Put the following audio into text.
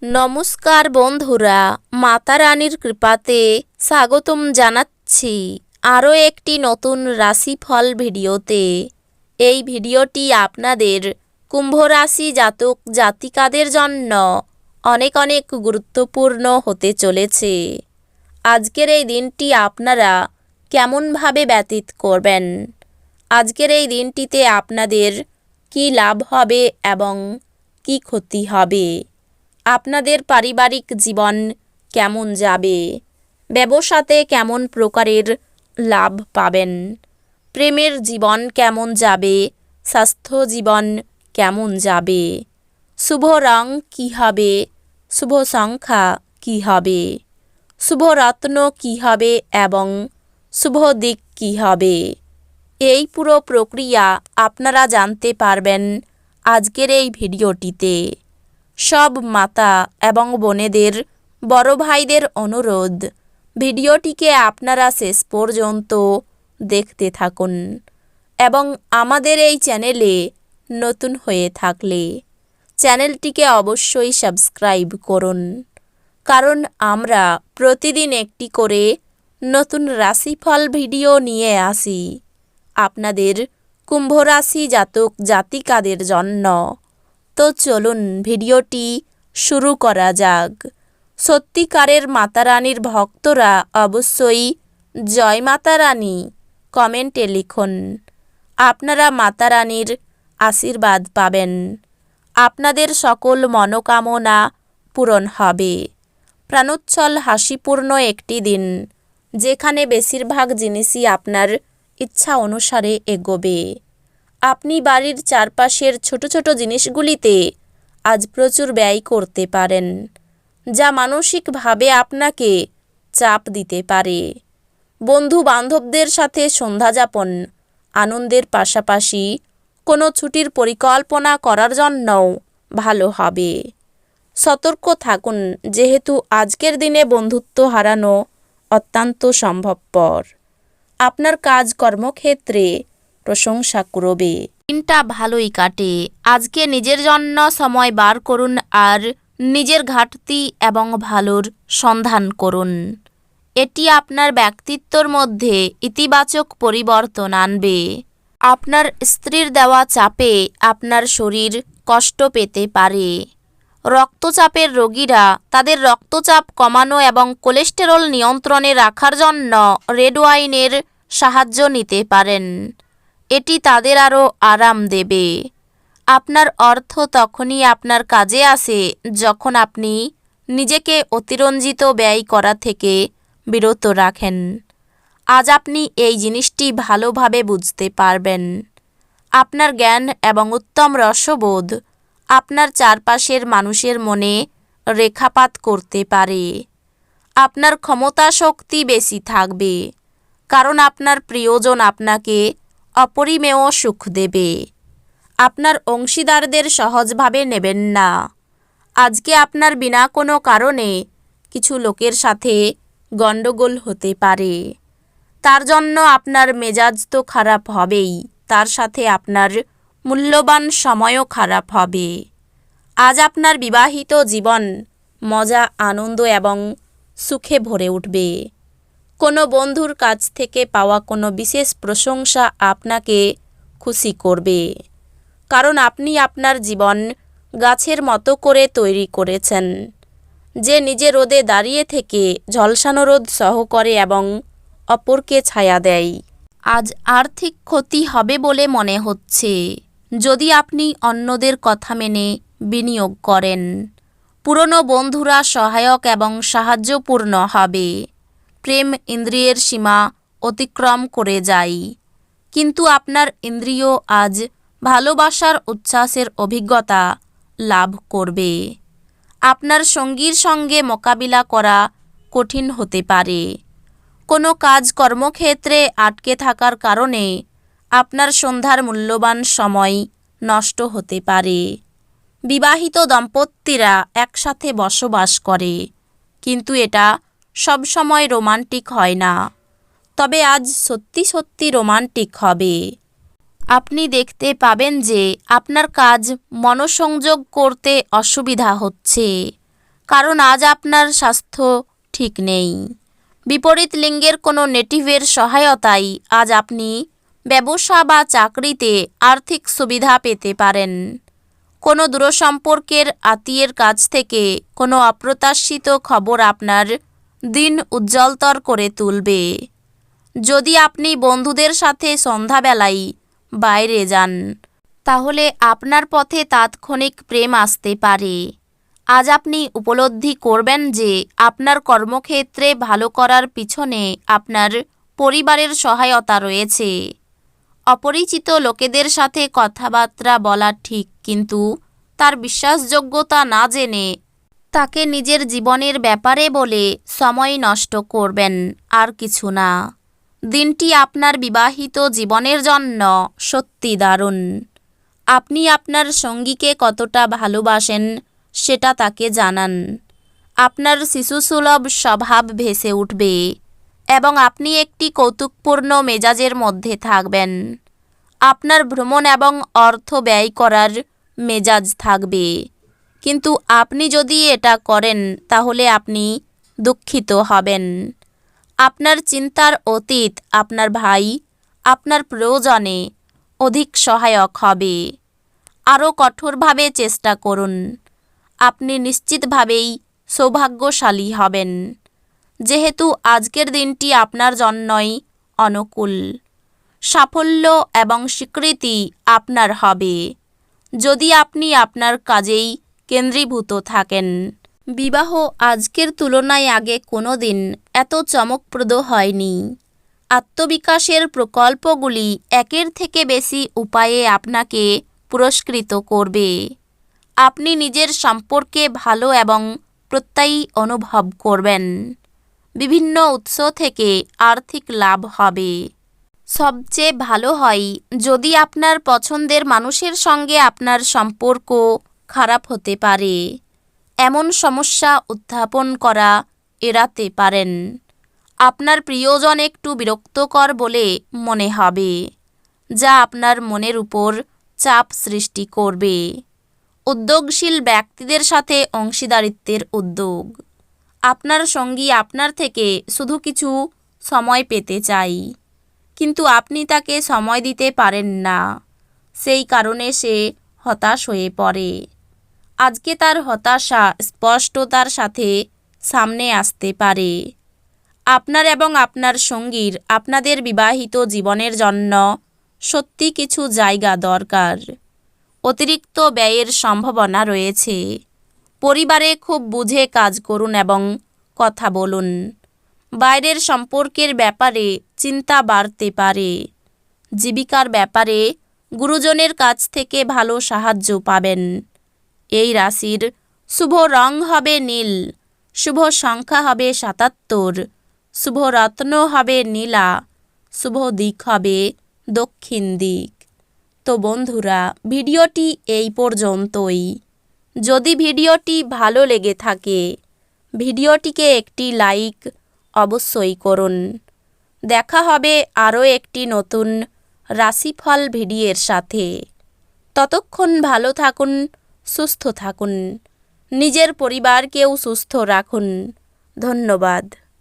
নমস্কার বন্ধুরা, মাতা রানীর কৃপাতে স্বাগতম জানাচ্ছি আরও একটি নতুন রাশিফল ভিডিওতে। এই ভিডিওটি আপনাদের কুম্ভ রাশি জাতক জাতিকাদের জন্য অনেক অনেক গুরুত্বপূর্ণ হতে চলেছে। আজকের এই দিনটি আপনারা কেমনভাবে ব্যতীত করবেন, আজকের এই দিনটিতে আপনাদের কি লাভ হবে এবং কি ক্ষতি হবে, আপনাদের পারিবারিক জীবন কেমন যাবে, ব্যবসাতে কেমন প্রকারের লাভ পাবেন, প্রেমের জীবন কেমন যাবে, স্বাস্থ্য জীবন কেমন যাবে, শুভ রং কী হবে, শুভ সংখ্যা কী হবে, শুভ রত্ন কী হবে এবং শুভ দিক কী হবে, এই পুরো প্রক্রিয়া আপনারা জানতে পারবেন আজকের এই ভিডিওটিতে। সব মাতা এবং বোনেদের, বড় ভাইদের অনুরোধ, ভিডিওটিকে আপনারা শেষ পর্যন্ত দেখতে থাকুন এবং আমাদের এই চ্যানেলে নতুন হয়ে থাকলে চ্যানেলটিকে অবশ্যই সাবস্ক্রাইব করুন, কারণ আমরা প্রতিদিন একটি করে নতুন রাশিফল ভিডিও নিয়ে আসি আপনাদের কুম্ভ রাশি জাতক জাতিকাদের জন্য। তো চলুন ভিডিওটি শুরু করা যাক। সত্যিকারের মাতা রানীর ভক্তরা অবশ্যই জয় মাতা রানী কমেন্টে লিখুন। আপনারা মাতা রানীর আশীর্বাদ পাবেন, আপনাদের সকল মনোকামনা পূরণ হবে। প্রাণোচ্ছল হাসিপূর্ণ একটি দিন, যেখানে বেশিরভাগ জিনিসই আপনার ইচ্ছা অনুসারে এগোবে। আপনি বাড়ির চারপাশের ছোট ছোট জিনিসগুলিতে আজ প্রচুর ব্যয় করতে পারেন, যা মানসিকভাবে আপনাকে চাপ দিতে পারে। বন্ধু বান্ধবদের সাথে সন্ধ্যাযাপন আনন্দের পাশাপাশি কোনো ছুটির পরিকল্পনা করার জন্যও ভালো হবে। সতর্ক থাকুন, যেহেতু আজকের দিনে বন্ধুত্ব হারানো অত্যন্ত সম্ভবপর। আপনার কাজ কর্মক্ষেত্রে প্রশংসা করবে। দিনটা ভালোই কাটে। আজকে নিজের জন্য সময় বার করুন আর নিজের ঘাটতি এবং ভালোর সন্ধান করুন। এটি আপনার ব্যক্তিত্বর মধ্যে ইতিবাচক পরিবর্তন আনবে। আপনার স্ত্রীর দেওয়া চাপে আপনার শরীর কষ্ট পেতে পারে। রক্তচাপের রোগীরা তাদের রক্তচাপ কমানো এবং কোলেস্টেরল নিয়ন্ত্রণে রাখার জন্য রেড ওয়াইনের সাহায্য নিতে পারেন। এটি তাদের আরও আরাম দেবে। আপনার অর্থ তখনই আপনার কাজে আসে যখন আপনি নিজেকে অতিরঞ্জিত ব্যয় করা থেকে বিরত রাখেন। আজ আপনি এই জিনিসটি ভালোভাবে বুঝতে পারবেন। আপনার জ্ঞান এবং উত্তম রসবোধ আপনার চারপাশের মানুষের মনে রেখাপাত করতে পারে। আপনার ক্ষমতা শক্তি বেশি থাকবে, কারণ আপনার প্রিয়জন আপনাকে অপরিমেয় সুখ দেবে। আপনার অংশীদারদের সহজভাবে নেবেন না। আজকে আপনার বিনা কোনো কারণে কিছু লোকের সাথে গণ্ডগোল হতে পারে। তার জন্য আপনার মেজাজ তো খারাপ হবেই, তার সাথে আপনার মূল্যবান সময়ও খারাপ হবে। আজ আপনার বিবাহিত জীবন মজা, আনন্দ এবং সুখে ভরে উঠবে। কোনো বন্ধুর কাছ থেকে পাওয়া কোনো বিশেষ প্রশংসা আপনাকে খুশি করবে, কারণ আপনি আপনার জীবন গাছের মতো করে তৈরি করেছেন, যে নিজে রোদে দাঁড়িয়ে থেকে ঝলসানো রোদ সহ করে এবং অপরকে ছায়া দেয়। আজ আর্থিক ক্ষতি হবে বলে মনে হচ্ছে, যদি আপনি অন্যদের কথা মেনে বিনিয়োগ করেন। পুরনো বন্ধুরা সহায়ক এবং সাহায্যপূর্ণ হবে। প্রেম ইন্দ্রিয়ের সীমা অতিক্রম করে যায়, কিন্তু আপনার ইন্দ্রিয় আজ ভালোবাসার উচ্ছ্বাসের অভিজ্ঞতা লাভ করবে। আপনার সঙ্গীর সঙ্গে মোকাবিলা করা কঠিন হতে পারে। কোনো কাজ কর্মক্ষেত্রে আটকে থাকার কারণে আপনার সন্ধ্যার মূল্যবান সময় নষ্ট হতে পারে। বিবাহিত দম্পতিরা একসাথে বসবাস করে, কিন্তু এটা সবসময় রোমান্টিক হয় না। তবে আজ সত্যি সত্যি রোমান্টিক হবে। আপনি দেখতে পাবেন যে আপনার কাজ মনোসংযোগ করতে অসুবিধা হচ্ছে। কারণ আজ আপনার স্বাস্থ্য ঠিক নেই। বিপরীত লিঙ্গের কোনো নেটিভের সহায়তায় আজ আপনি ব্যবসা বা চাকরিতে আর্থিক সুবিধা পেতে পারেন। কোনো দূরসম্পর্কের আত্মীয়ের কাছ থেকে কোনো অপ্রত্যাশিত খবর আপনার দিন উজ্জ্বলতর করে তুলবে। যদি আপনি বন্ধুদের সাথে সন্ধ্যাবেলায় বাইরে যান, তাহলে আপনার পথে তাৎক্ষণিক প্রেম আসতে পারে। আজ আপনি উপলব্ধি করবেন যে আপনার কর্মক্ষেত্রে ভালো করার পিছনে আপনার পরিবারের সহায়তা রয়েছে। অপরিচিত লোকেদের সাথে কথাবার্তা বলা ঠিক, কিন্তু তার বিশ্বাসযোগ্যতা না জেনে তাকে নিজের জীবনের ব্যাপারে বলে সময় নষ্ট করবেন, আর কিছু না। দিনটি আপনার বিবাহিত জীবনের জন্য সত্যি দারুণ। আপনি আপনার সঙ্গীকে কতটা ভালোবাসেন সেটা তাকে জানান। আপনার শিশুসুলভ স্বভাব ভেসে উঠবে এবং আপনি একটি কৌতুকপূর্ণ মেজাজের মধ্যে থাকবেন। আপনার ভ্রমণ এবং অর্থ ব্যয় করার মেজাজ থাকবে, কিন্তু আপনি যদি এটা করেন তাহলে আপনি দুঃখিত হবেন। আপনার চিন্তার অতীত আপনার ভাই আপনার প্রয়োজনে অধিক সহায়ক হবে। আরও কঠোরভাবে চেষ্টা করুন। আপনি নিশ্চিতভাবেই সৌভাগ্যশালী হবেন, যেহেতু আজকের দিনটি আপনার জন্যই অনুকূল। সাফল্য এবং স্বীকৃতি আপনার হবে যদি আপনি আপনার কাজেই কেন্দ্রীভূত থাকেন। বিবাহ আজকের তুলনায় আগে কোনো দিন এত চমকপ্রদ হয়নি। আত্মবিকাশের প্রকল্পগুলি একের থেকে বেশি উপায়ে আপনাকে পুরস্কৃত করবে। আপনি নিজের সম্পর্কে ভালো এবং প্রত্যয়ী অনুভব করবেন। বিভিন্ন উৎস থেকে আর্থিক লাভ হবে। সবচেয়ে ভালো হয় যদি আপনার পছন্দের মানুষের সঙ্গে আপনার সম্পর্ক খারাপ হতে পারে। এমন সমস্যা উত্থাপন করা এড়াতে পারেন। আপনার প্রিয়জন একটু বিরক্তকর বলে মনে হবে, যা আপনার মনের উপর চাপ সৃষ্টি করবে। উদ্যোগশীল ব্যক্তিদের সাথে অংশীদারিত্বের উদ্যোগ। আপনার সঙ্গী আপনার থেকে শুধু কিছু সময় পেতে চাই, কিন্তু আপনি তাকে সময় দিতে পারেন না। সেই কারণে সে হতাশ হয়ে পড়ে। আজকে তার হতাশা স্পষ্টতার সাথে সামনে আসতে পারে। আপনার এবং আপনার সঙ্গীর আপনাদের বিবাহিত জীবনের জন্য সত্যি কিছু জায়গা দরকার। অতিরিক্ত ব্যয়ের সম্ভাবনা রয়েছে। পরিবারে খুব বুঝে কাজ করুন এবং কথা বলুন। বাইরের সম্পর্কের ব্যাপারে চিন্তা বাড়তে পারে। জীবিকার ব্যাপারে গুরুজনের কাছ থেকে ভালো সাহায্য পাবেন। এই রাশির শুভ রং হবে নীল, শুভ সংখ্যা হবে ৭৭, শুভ রত্ন হবে নীলা, শুভ দিক হবে দক্ষিণ দিক। তো বন্ধুরা, ভিডিওটি এই পর্যন্তই। যদি ভিডিওটি ভালো লেগে থাকে ভিডিওটিকে একটি লাইক অবশ্যই করুন। দেখা হবে আরও একটি নতুন রাশিফল ভিডিওর সাথে। ততক্ষণ ভালো থাকুন, সুস্থ থাকুন, নিজের পরিবারকেও সুস্থ রাখুন। ধন্যবাদ।